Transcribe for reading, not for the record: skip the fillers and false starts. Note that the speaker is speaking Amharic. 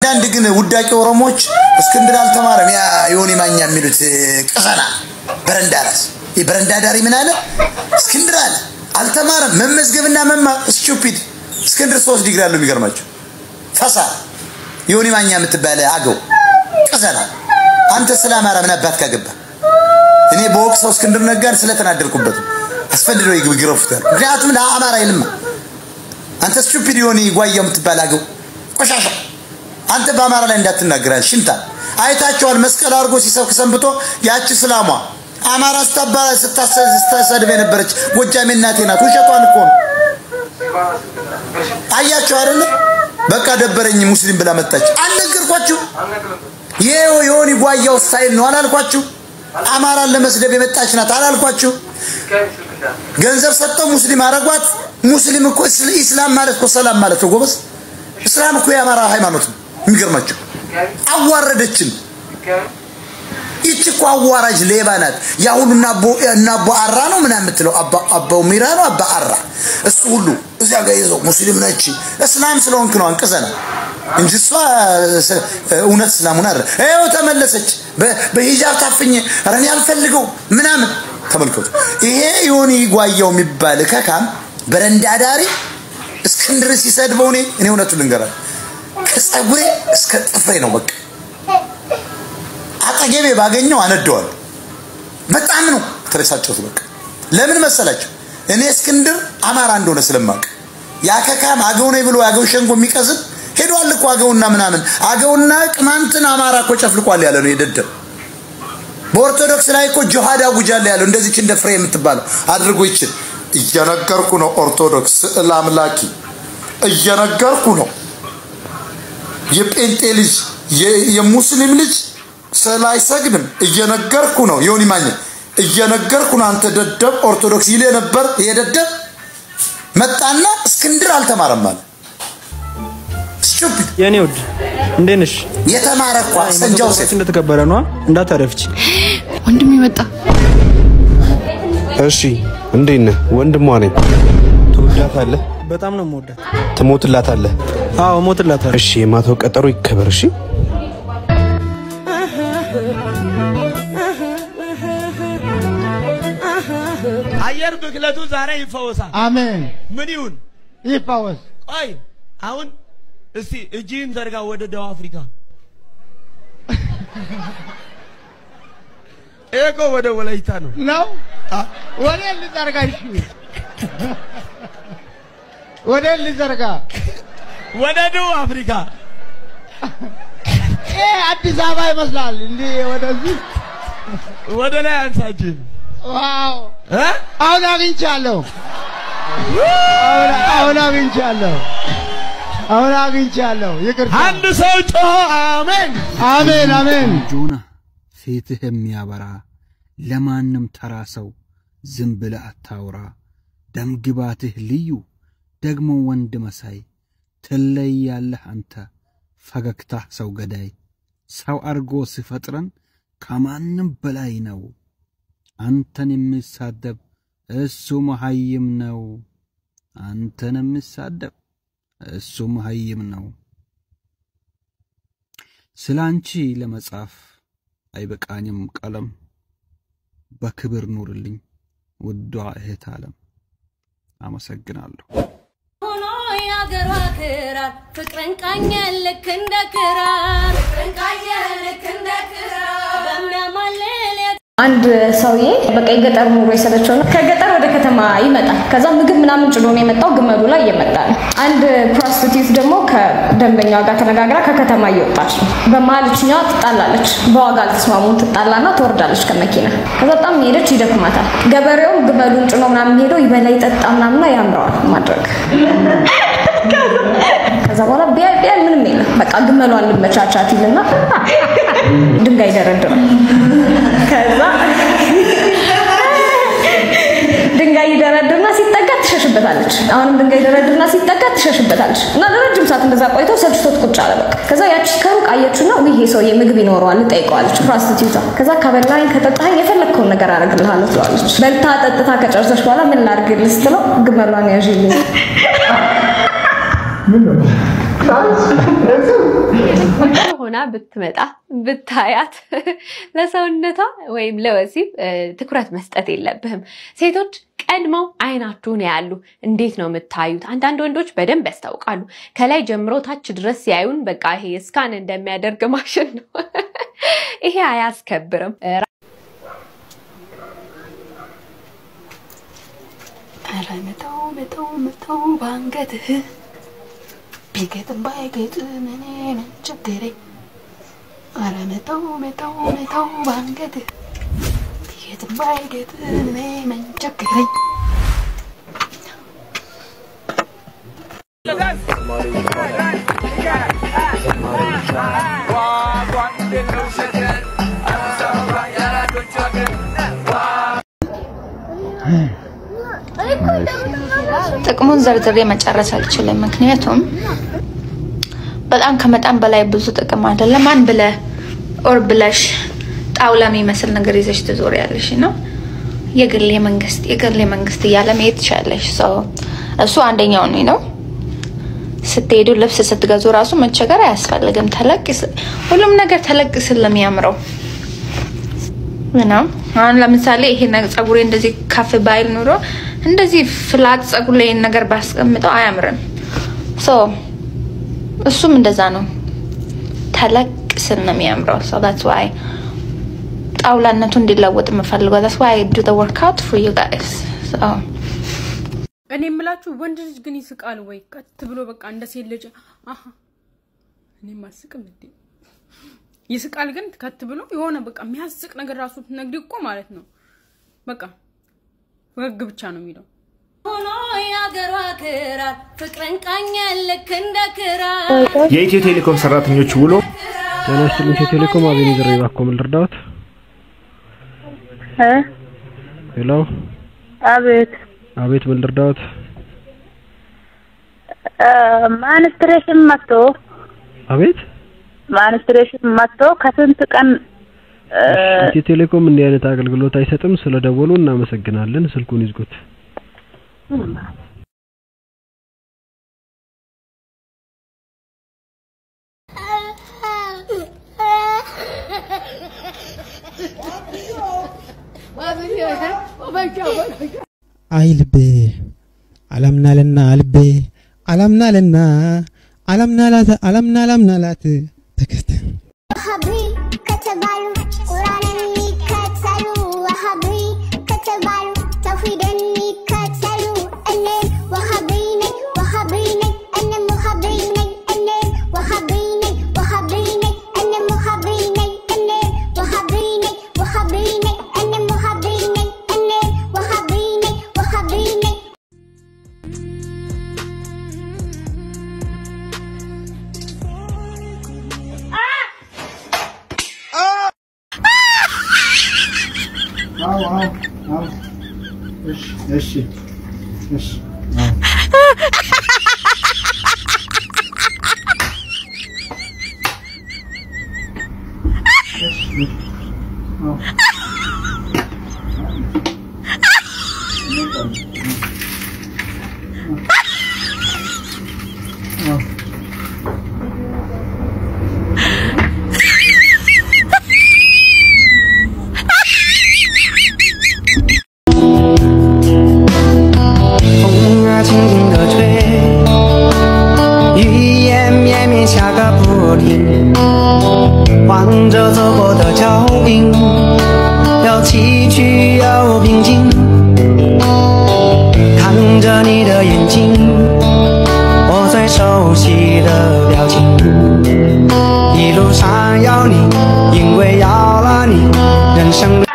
አንድ ግን ውዳቂ ኦሮሞች እስክንድር አልተማረም ያ ዮኒ ማኛ የሚሉት ቀሰና በረንዳራስ ይበረንዳዳሪ ምን አለ እስክንድር አለ አልተማረም መመዝገብና መማር ስቱፒድ እስክንድር 3 ዲግሪ አለው የሚገርማችሁ ፈሳ ዮኒ ማኛ የምትባለ አገው ቀሰና አንተ ሰላማራ ምን አባት ካገባ እኔ በወቅሰው እስክንድር ነጋን ስለተናደርኩበት አስፈንድሮ ይግብግረውታል ምክንያቱም ለአማራ ይልማ አንተ ስቱፒድ ዮኒ ጓያው የምትባለ አገው ቆሻሻ አንተ በአማራ ላይ እንዳትናገራል ሽንታ አይታቸዋል መስቀል አርጎ ሲሰብክ ሰንብቶ ያቺ ሰላማ አማራ አስተባራ ስታሰድብ የነበረች ጎጃሜ እናቴ ናት ውሸቷን እኮ ነው አያቸው አይደል በቃ ደበረኝ ሙስሊም ብላ መጣች አልነገርኳችሁ የዮኒ ጓያው ስታይል ነው አላልኳችሁ አማራ ለመስደብ የመጣች ናት አላልኳችሁ ገንዘብ ሰጠው ሙስሊም አረጋት ሙስሊም እኮ እስላም ማለት እኮ ሰላም ማለት ነው ጎበዝ እስላም እኮ የአማራ ሃይማኖት ነው የሚገርማችሁ አዋረደችን ይችኮ አዋራጅ ሌባናት ያሁሉና አቦ አራ ነው ምን አምትለው አባው ሚራ ነው አባ አራ እሱ ሁሉ እዚያ ጋር ይዘው ሙስሊም ነች እስላም ስለሆንክ ነው አንቀዘና እንጂ እሷ እውነት እስላሙን አረ አይው ተመለሰች በሂጃብ ታፍኝ አረን ያልፈልገው ምናምን ተመልከቱ ይሄ ዮኒ ጓያው የሚባል ከካም በረንዳዳሪ እስክንድር ሲሰድበው እኔ እውነቱን ልንገራችሁ ከጸጉሬ እስከ ጥፍሬ ነው በቃ አጠገቤ ባገኘው አነደዋል በጣም ነው ተረሳጨሁት በቃ ለምን መሰላችሁ እኔ እስክንድር አማራ እንደሆነ ስለማቅ ያከካም አገው ነው ብሎ ያገው ሸንጎ የሚቀዝብ ሄዷል እኮ አገውና ምናምን አገውና ቅማንትን አማራ እኮ ጨፍልቋል ያለ ነው የደደብ በኦርቶዶክስ ላይ እኮ ጂሃድ አውጃል ያለው እንደዚህ እንደ ፍሬ የምትባለው አድርጎ ይችል እየነገርኩ ነው ኦርቶዶክስ ለአምላኪ እየነገርኩ ነው የጴንጤ ልጅ የሙስሊም ልጅ ሰላይሰግድም እየነገርኩ ነው ዮኒ ማኛ እየነገርኩ ነው አንተ ደደብ ኦርቶዶክስ ይለ ነበር የደደብ መጣና እስክንድር አልተማረም ማለት ስቱፒድ የኔ ወድ እንደነሽ የተማረኩ ሰንጃው ሴት እንደተከበረ ነው እንዳታረፍቺ ወንድም ይመጣ እሺ እንዴነ ወንድሟ ነኝ ትወዳታለህ በጣም ነው የምወዳት ትሞትላታለህ አዎ ሞትላታለህ እሺ የማታው ቀጠሮ ይከበር እሺ አየር ብክለቱ ዛሬ ይፈወሳል አሜን ምን ይሁን ይፈወስ አይ አሁን እስቲ እጂን ዘርጋ ወደ ደቡብ አፍሪካ ኤኮ ወደ ወላይታ ነው ወደ ልዘርጋ እሺ ወደ ልዘርጋ ወደ ደቡብ አፍሪካ አዲስ አበባ ይመስላል እንዴ ወደዚህ ወደ ላይ አንሳጅን ዋው አሁን አግኝቻለሁ ይቅርታ አንድ ሰው ጮህ አሜን አሜን አሜን ጆና ፊትህ የሚያበራ ለማንም ተራ ሰው ዝም ብለህ አታውራ ደምግባትህ ልዩ ደግሞ ወንድ መሳይ ትለያለህ አንተ ፈገግታህ ሰው ገዳይ ሰው አርጎ ሲፈጥረን ከማንም በላይ ነው አንተን የሚሳደብ እሱ መሃይም ነው አንተን የሚሳደብ እሱ መሃይም ነው ስላንቺ ለመጻፍ አይበቃኝም ቀለም በክብር ኑርልኝ ውዷ እህት ዓለም አመሰግናለሁ ሆኖ ያገሯ ክራር ፍቅርን ቃኘን ልክ እንደ ክራር በሚያማልል አንድ ሰውዬ በቃ የገጠር ኑሮ የሰለቸው ነው ከገጠር ወደ ከተማ ይመጣል ከዛ ምግብ ምናምን ጭኖ ነው የመጣው ግመሉ ላይ እየመጣል አንድ ፕሮስቲቲዩት ደግሞ ከደንበኛዋ ጋር ተነጋግራ ከከተማ እየወጣች በመሀልችኛዋ ትጣላለች በዋጋ አልተስማሙም ትጣላና ትወርዳለች ከመኪና ከዛ በጣም ሄደች ይደክማታል ገበሬውም ግመሉን ጭኖ ምናምን ሄዶ ይበላ ይጠጣ ምናምን ያምራዋል ማድረግ ከዛ በኋላ ቢያ ምንም የለም በቃ ግመሏን ልመቻቻት ይልና ድንጋይ ደረደረ ከዛ ድንጋይ ይደረድርና ሲጠጋ ትሸሽበታለች አሁን ድንጋይ ይደረድርና ሲጠጋ ትሸሽበታለች እና ለረጅም ሰዓት እንደዛ ቆይቶ ሰልችቶት ቁጭ አለ በቃ ከዛ ያቺ ከሩቅ አየችና ይሄ ሰውዬ ምግብ ይኖረዋል ጠይቀዋለች ፕሮስቲቲዩቷ ከዛ ከበላኝ ከጠጣኝ የፈለከውን ነገር አረግልሃለሁ ትላለች በልታ ጠጥታ ከጨረሰች በኋላ ምን ላድርግልህ ስትለው ግመሏን ያዥልኝ ምን ነው ሆና ብትመጣ ብታያት ለሰውነቷ ወይም ለወሲብ ትኩረት መስጠት የለብህም። ሴቶች ቀድመው አይናችሁን ያያሉ። እንዴት ነው የምታዩት? አንዳንድ ወንዶች በደንብ ያስታውቃሉ። ከላይ ጀምሮ ታች ድረስ ያዩን። በቃ ይሄ ስካን እንደሚያደርግ ማሽን ነው። ይሄ አያስከብርም። አረ መተው ባንገትህ ቢገጥም ባይገጥም እኔ ምን ቸገረኝ። አረ መተው ባንገትህ ቢገጥም ባይገጥም እኔ ምን ቸገረኝ። ጥቅሙን ዘርዝሬ መጨረስ አልችልም። ምክንያቱም በጣም ከመጠን በላይ ብዙ ጥቅም አለ። ለማን ብለህ ኦር ብለሽ ጣውላ የሚመስል ነገር ይዘሽ ትዞሪያለሽ ነው? የግል መንግስት እያለ መሄድ ትችያለሽ። እሱ አንደኛው ነው። ስትሄዱ ልብስ ስትገዙ ራሱ መቸገር አያስፈልግም። ሁሉም ነገር ተለቅ ስለሚያምረው ነው። አሁን ለምሳሌ ይሄ ጸጉሬ እንደዚህ ከፍ ባይል ኑሮ እንደዚህ ፍላት ጸጉር ላይ ነገር ባስቀምጠው አያምርም። እሱም እንደዛ ነው። ተለቅ ስል ነው የሚያምረው። that's why ጣውላነቱ እንዲለወጥ የምፈልገው that's why I do the workout for you guys. እኔ የምላችሁ ወንድ ልጅ ግን ይስቃል ወይ? ቀጥ ብሎ በቃ እንደ ሴት ልጅ እኔ ማስቅም እንዴ ይስቃል። ግን ከት ብሎ የሆነ በቃ የሚያስቅ ነገር ራሱ ትነግሪ እኮ ማለት ነው። በቃ ወግ ብቻ ነው የሚለው ሆኖ ያገሯ ክራር ፍቅርን ቃኘል ልክ እንደ ክራር የኢትዮ ቴሌኮም ሰራተኞች ውሎ ተነስተን ኢትዮ ቴሌኮም አብን ይዘረይ ባኮ ምን ልርዳዎት? ሄሎ አቤት ምን ልርዳዎት? ማንስትሬሽን መጥቶ አቤት ማንስትሬሽን መጥቶ ከስንት ቀን ኢትዮ ቴሌኮም እንዲህ አይነት አገልግሎት አይሰጥም። ስለደወሉ እናመሰግናለን። ስልኩን ይዝጉት። አይ ልቤ አላምናለና ልቤ አላምናለና አላምናላት ተከተ ወሃቢ ከተባሉ ቁርአንን ይከተሉ ወሃቢ ከተባሉ ተውሂድን ይከተሉ እኔ ወሃቢ ነኝ እኔ ወሃቢ ነኝ እኔ ወሃቢ ነኝ እኔ ወሃቢ ነኝ እኔ ወሃቢ ነኝ እኔ ወሃቢ ነኝ እኔ ወሃቢ ነኝ እሺ一路上有你，因为有了你，人生。